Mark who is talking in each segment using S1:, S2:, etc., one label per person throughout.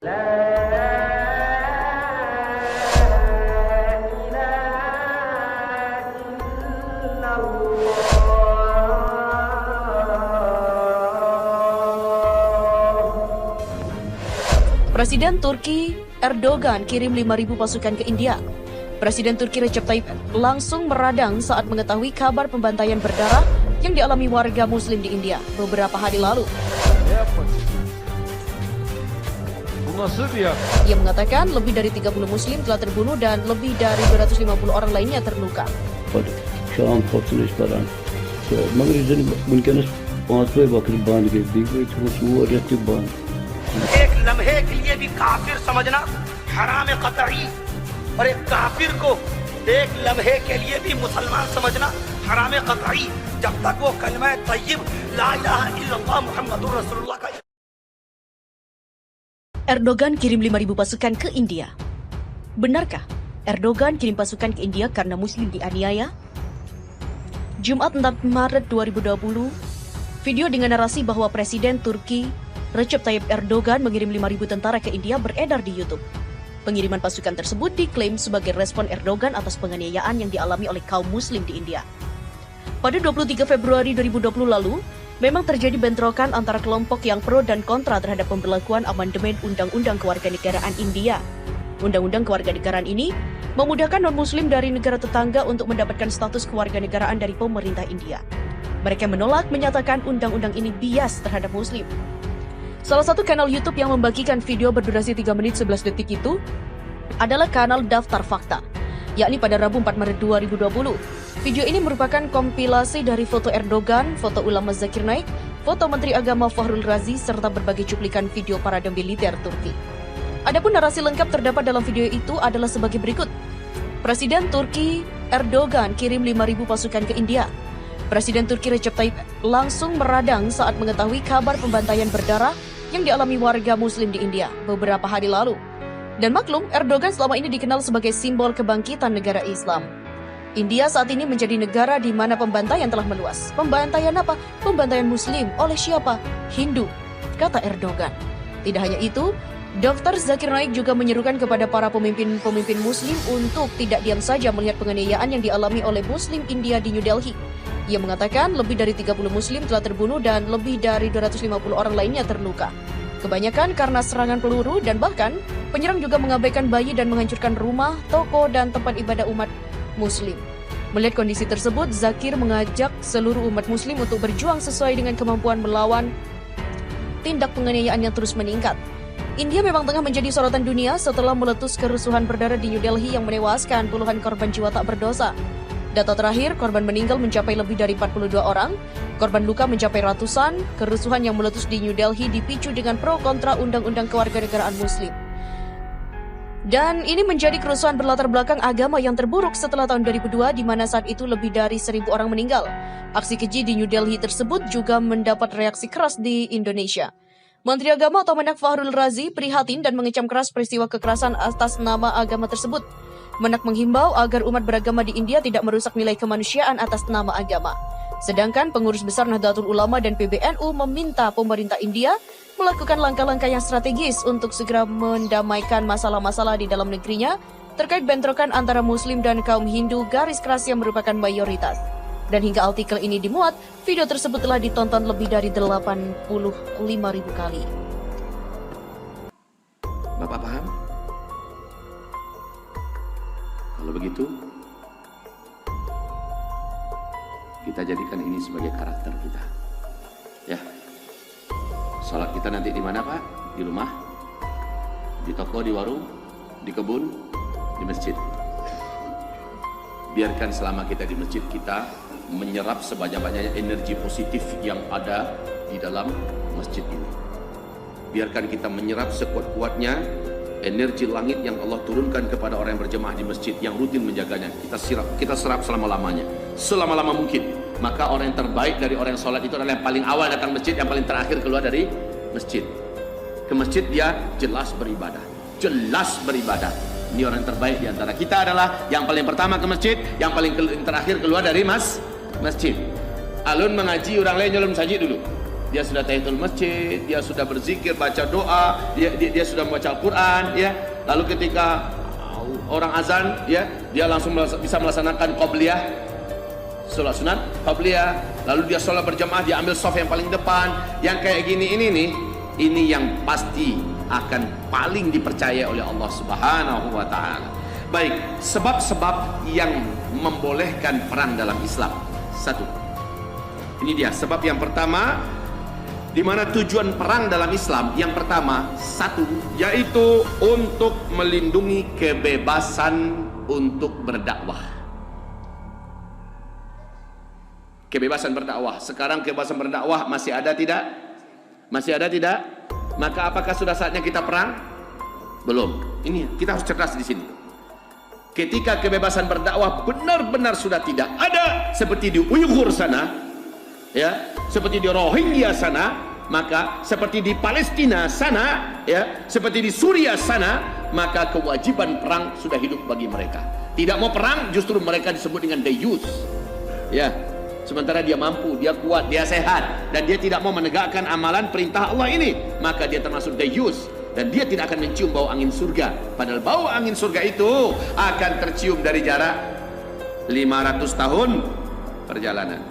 S1: Presiden Turki Erdogan kirim 5.000 pasukan ke India. Presiden Turki Recep Tayyip langsung meradang saat mengetahui kabar pembantaian berdarah yang dialami warga Muslim di India beberapa hari lalu. Ia mengatakan lebih dari 30 Muslim telah terbunuh dan lebih dari 250 orang lainnya terluka.
S2: एक लम्हे के लिए भी काफिर समझना हराम कतई और एक काफिर को एक लम्हे के लिए भी मुसलमान समझना हराम कतई जब तक वो कलमा तय्यब ला इलाहा इल्लल्लाह मुहम्मदुर रसूलुल्लाह का।
S1: Erdogan kirim 5.000 pasukan ke India. Benarkah Erdogan kirim pasukan ke India karena Muslim dianiaya? Jumat 4 Maret 2020, video dengan narasi bahwa Presiden Turki Recep Tayyip Erdogan mengirim 5.000 tentara ke India beredar di YouTube. Pengiriman pasukan tersebut diklaim sebagai respon Erdogan atas penganiayaan yang dialami oleh kaum Muslim di India. Pada 23 Februari 2020 lalu, memang terjadi bentrokan antara kelompok yang pro dan kontra terhadap pemberlakuan amandemen Undang-Undang Kewarganegaraan India. Undang-Undang Kewarganegaraan ini memudahkan non-Muslim dari negara tetangga untuk mendapatkan status kewarganegaraan dari pemerintah India. Mereka menolak, menyatakan undang-undang ini bias terhadap Muslim. Salah satu kanal YouTube yang membagikan video berdurasi 3 menit 11 detik itu adalah kanal Daftar Fakta, yakni pada Rabu 4 Maret 2020. Video ini merupakan kompilasi dari foto Erdogan, foto ulama Zakir Naik, foto Menteri Agama Fahrul Razi, serta berbagai cuplikan video parade militer Turki. Adapun narasi lengkap terdapat dalam video itu adalah sebagai berikut. Presiden Turki Erdogan kirim 5.000 pasukan ke India. Presiden Turki Recep Tayyip langsung meradang saat mengetahui kabar pembantaian berdarah yang dialami warga Muslim di India beberapa hari lalu. Dan maklum, Erdogan selama ini dikenal sebagai simbol kebangkitan negara Islam. India saat ini menjadi negara di mana pembantaian telah meluas. Pembantaian apa? Pembantaian Muslim. Oleh siapa? Hindu, kata Erdogan. Tidak hanya itu, Dr. Zakir Naik juga menyerukan kepada para pemimpin-pemimpin Muslim untuk tidak diam saja melihat penganiayaan yang dialami oleh Muslim India di New Delhi. Ia mengatakan lebih dari 30 Muslim telah terbunuh dan lebih dari 250 orang lainnya terluka. Kebanyakan karena serangan peluru dan bahkan penyerang juga mengabaikan bayi dan menghancurkan rumah, toko, dan tempat ibadah umat Muslim. Melihat kondisi tersebut, Zakir mengajak seluruh umat Muslim untuk berjuang sesuai dengan kemampuan melawan tindak penganiayaan yang terus meningkat. India memang tengah menjadi sorotan dunia setelah meletus kerusuhan berdarah di New Delhi yang menewaskan puluhan korban jiwa tak berdosa. Data terakhir, korban meninggal mencapai lebih dari 42 orang, korban luka mencapai ratusan. Kerusuhan yang meletus di New Delhi dipicu dengan pro kontra Undang-Undang Kewarganegaraan Muslim. Dan ini menjadi kerusuhan berlatar belakang agama yang terburuk setelah tahun 2002, di mana saat itu lebih dari 1.000 orang meninggal. Aksi keji di New Delhi tersebut juga mendapat reaksi keras di Indonesia. Menteri Agama atau Menak Fahrul Razi prihatin dan mengecam keras peristiwa kekerasan atas nama agama tersebut. Menak menghimbau agar umat beragama di India tidak merusak nilai kemanusiaan atas nama agama. Sedangkan pengurus besar Nahdlatul Ulama dan PBNU meminta pemerintah India melakukan langkah-langkah yang strategis untuk segera mendamaikan masalah-masalah di dalam negerinya terkait bentrokan antara Muslim dan kaum Hindu garis keras yang merupakan mayoritas. Dan hingga artikel ini dimuat, video tersebut telah ditonton lebih dari 85.000 kali.
S3: Bapak paham? Kalau begitu, kita jadikan ini sebagai karakter kita. Ya. Salat kita nanti di mana, Pak? Di rumah, di toko, di warung, di kebun, di masjid. Biarkan selama kita di masjid, kita menyerap sebanyak-banyaknya energi positif yang ada di dalam masjid ini. Biarkan kita menyerap sekuat-kuatnya energi langit yang Allah turunkan kepada orang yang berjemaah di masjid yang rutin menjaganya. Kita serap selama-lamanya, selama-lama mungkin. Maka orang yang terbaik dari orang yang sholat itu adalah yang paling awal datang masjid, yang paling terakhir keluar dari masjid. Ke masjid dia jelas beribadah, jelas beribadah. Ini orang yang terbaik di antara kita adalah yang paling pertama ke masjid, yang paling terakhir keluar dari masjid. Alun mengaji, orang lain nyelum saji dulu. dia sudah tahiyatul masjid, dia sudah berzikir, baca doa, dia sudah membaca Al-Quran, ya. Lalu ketika orang azan, ya, dia langsung bisa melaksanakan qabliyah, sholat sunat qabliyah. Lalu dia sholat berjamaah, dia ambil shaf yang paling depan. Yang kayak gini ini nih, ini yang pasti akan paling dipercaya oleh Allah Subhanahu wa Ta'ala. Baik, sebab-sebab yang membolehkan perang dalam Islam. Satu, ini dia sebab yang pertama, di mana tujuan perang dalam Islam. Yang pertama, satu, yaitu untuk melindungi kebebasan untuk berdakwah. Kebebasan berdakwah. Sekarang kebebasan berdakwah masih ada tidak? Masih ada tidak? Maka apakah sudah saatnya kita perang? Belum. Ini kita harus cerdas di sini. Ketika kebebasan berdakwah benar-benar sudah tidak ada, seperti di Uyghur sana, ya, seperti di Rohingya sana, maka seperti di Palestina sana, ya, seperti di Suriah sana, maka kewajiban perang sudah hidup bagi mereka. Tidak mau perang, justru mereka disebut dengan dayus, ya. Sementara dia mampu, dia kuat, dia sehat, dan dia tidak mau menegakkan amalan perintah Allah ini, maka dia termasuk dayus, dan dia tidak akan mencium bau angin surga. Padahal bau angin surga itu akan tercium dari jarak 500 tahun perjalanan.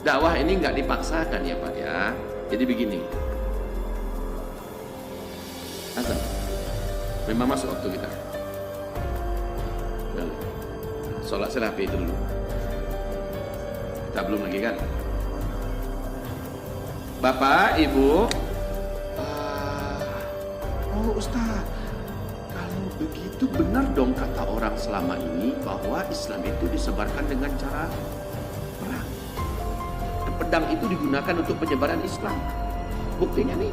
S3: Dakwah ini nggak dipaksakan ya Pak ya. Jadi begini, azan memang masuk waktu kita. Sholat serapi itu dulu. Kita belum lagi kan? Bapak, Ibu, oh Ustaz, kalau begitu benar dong kata orang selama ini bahwa Islam itu disebarkan dengan cara perang. Pedang itu digunakan untuk penyebaran Islam. Buktinya nih,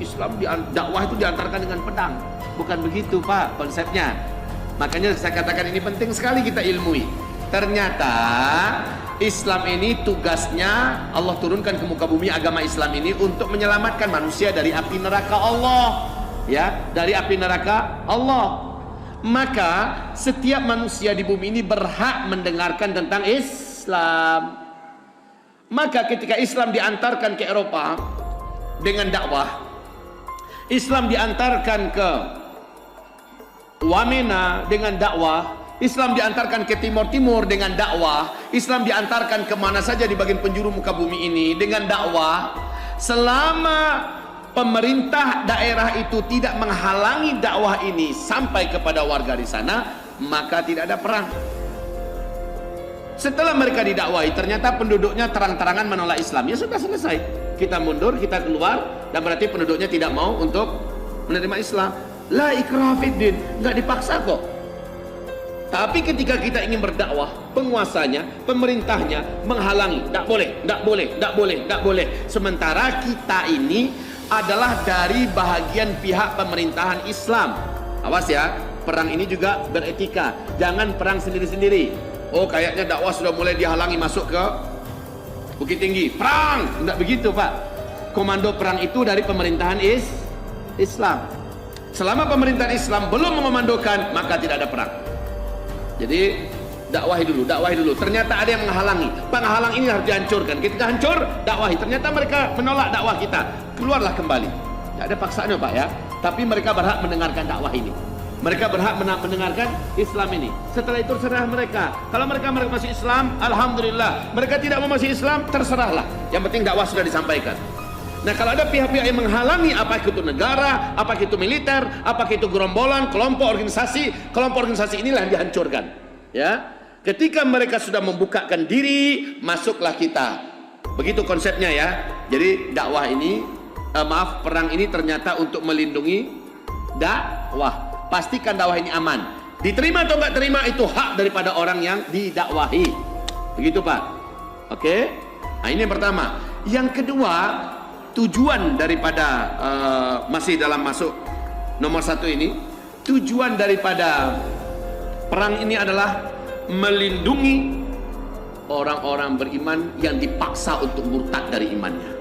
S3: Islam dakwah itu diantarkan dengan pedang. Bukan begitu Pak konsepnya. Makanya saya katakan ini penting sekali kita ilmui. Ternyata Islam ini tugasnya Allah turunkan ke muka bumi agama Islam ini untuk menyelamatkan manusia dari api neraka Allah, ya, dari api neraka Allah. Maka setiap manusia di bumi ini berhak mendengarkan tentang Islam. Maka ketika Islam diantarkan ke Eropa dengan dakwah, Islam diantarkan ke Wamena dengan dakwah, Islam diantarkan ke Timur-Timur dengan dakwah, Islam diantarkan kemana saja di bagian penjuru muka bumi ini dengan dakwah. Selama pemerintah daerah itu tidak menghalangi dakwah ini sampai kepada warga di sana, maka tidak ada perang. Setelah mereka didakwahi, ternyata penduduknya terang-terangan menolak Islam, ya sudah selesai. Kita mundur, kita keluar, dan berarti penduduknya tidak mau untuk menerima Islam. La ikraha fiddin, nggak dipaksa kok. Tapi ketika kita ingin berdakwah, penguasanya, pemerintahnya menghalangi, tidak boleh, tidak boleh, tidak boleh, tidak boleh. Sementara kita ini adalah dari bahagian pihak pemerintahan Islam. Awas ya, perang ini juga beretika. Jangan perang sendiri-sendiri. Oh, kayaknya dakwah sudah mulai dihalangi masuk ke Bukit Tinggi. Perang! Tidak begitu Pak. Komando perang itu dari pemerintahan Islam. Selama pemerintahan Islam belum memandokan, maka tidak ada perang. Jadi dakwahi dulu. Ternyata ada yang menghalangi. Penghalang ini harus dihancurkan. Ketika hancur, dakwahi. Ternyata mereka menolak dakwah kita. Keluarlah kembali. Tidak ada paksaannya Pak ya. Tapi mereka berhak mendengarkan dakwah ini. Mereka berhak mendengarkan Islam ini. Setelah itu terserah mereka. Kalau mereka masih Islam, alhamdulillah. Mereka tidak mau masih Islam, terserahlah. Yang penting dakwah sudah disampaikan. Nah, kalau ada pihak-pihak yang menghalangi, apakah itu negara, apakah itu militer, apakah itu gerombolan, kelompok organisasi inilah yang dihancurkan. Ya, ketika mereka sudah membukakan diri, masuklah kita. Begitu konsepnya ya. Jadi dakwah ini, perang ini ternyata untuk melindungi dakwah. Pastikan dakwah ini aman. Diterima atau nggak terima itu hak daripada orang yang didakwahi. Begitu Pak. Oke. Nah ini yang pertama. Yang kedua, tujuan daripada masih dalam masuk nomor 1 ini, tujuan daripada perang ini adalah melindungi orang-orang beriman yang dipaksa untuk murtad dari imannya.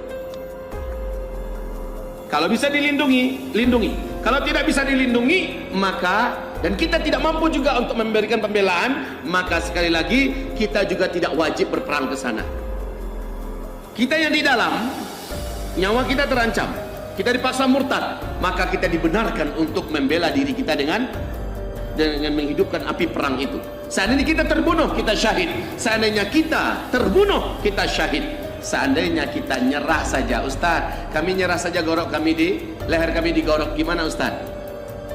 S3: Kalau bisa dilindungi, lindungi. Kalau tidak bisa dilindungi, maka dan kita tidak mampu juga untuk memberikan pembelaan, maka sekali lagi kita juga tidak wajib berperang ke sana. Kita yang di dalam nyawa kita terancam, kita dipaksa murtad, maka kita dibenarkan untuk membela diri kita dengan menghidupkan api perang itu. Seandainya kita terbunuh, kita syahid. Seandainya kita terbunuh, kita syahid. Seandainya kita nyerah saja, Ustaz, kami nyerah saja, gorok kami di leher kami digorok, gimana Ustaz?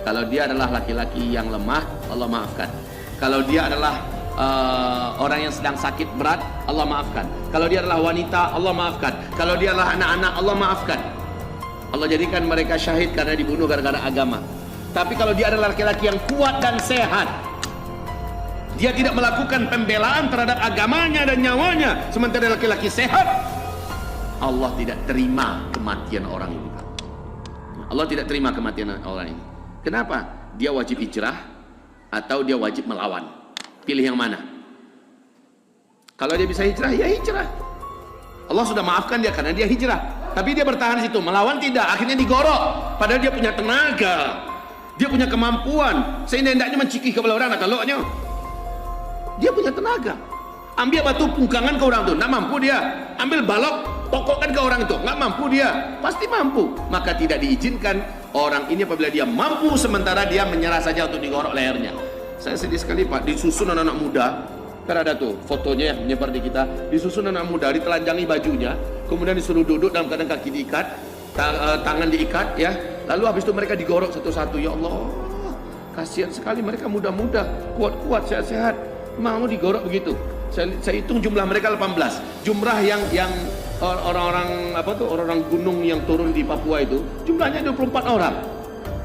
S3: Kalau dia adalah laki-laki yang lemah, Allah maafkan. Kalau dia adalah orang yang sedang sakit berat, Allah maafkan. Kalau dia adalah wanita, Allah maafkan. Kalau dia adalah anak-anak, Allah maafkan. Allah jadikan mereka syahid karena dibunuh gara-gara agama. Tapi kalau dia adalah laki-laki yang kuat dan sehat, dia tidak melakukan pembelaan terhadap agamanya dan nyawanya, sementara laki-laki sehat, Allah tidak terima kematian orang ini. Allah tidak terima kematian orang ini. Kenapa? Dia wajib hijrah atau dia wajib melawan? Pilih yang mana? Kalau dia bisa hijrah, ya hijrah. Allah sudah maafkan dia karena dia hijrah. Tapi dia bertahan di situ, melawan tidak, akhirnya digorok. Padahal dia punya tenaga, dia punya kemampuan. Sehingga hendaknya mencikih kepala orang, kalau dia punya tenaga. Ambil batu pungkangan ke orang itu, nggak mampu dia. Ambil balok, pokokkan ke orang itu, nggak mampu dia. Pasti mampu. Maka tidak diizinkan orang ini apabila dia mampu, sementara dia menyerah saja untuk digorok lehernya. Saya sedih sekali Pak, disusun anak-anak muda. Kan ada tuh fotonya yang menyebar di kita. Disusun anak muda, ditelanjangi bajunya, kemudian disuruh duduk dalam keadaan kaki diikat, tangan diikat, ya. Lalu habis itu mereka digorok satu-satu. Ya Allah, kasihan sekali mereka muda-muda, kuat-kuat, sehat-sehat, mau digorok begitu. Saya hitung jumlah mereka 18. Jumlah yang orang-orang orang-orang gunung yang turun di Papua itu jumlahnya 24 orang.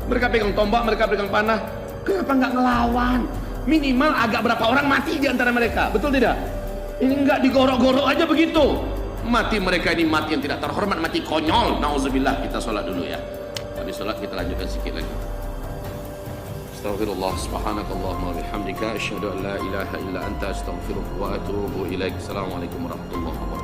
S3: Mereka pegang tombak, mereka pegang panah. Kenapa nggak ngelawan? Minimal agak berapa orang mati di antara mereka, betul tidak? Ini nggak digorok-gorok aja begitu. Mati mereka ini mati yang tidak terhormat, mati konyol. Nauzubillah. Kita sholat dulu ya. Habis sholat kita lanjutkan sedikit lagi. Astaghfirullah, subhanakallahumma wa bihamdika, asyhadu an la ilaha illa anta, astaghfiruka wa atubu ilaik. Assalamualaikum warahmatullahi wabarakatuh.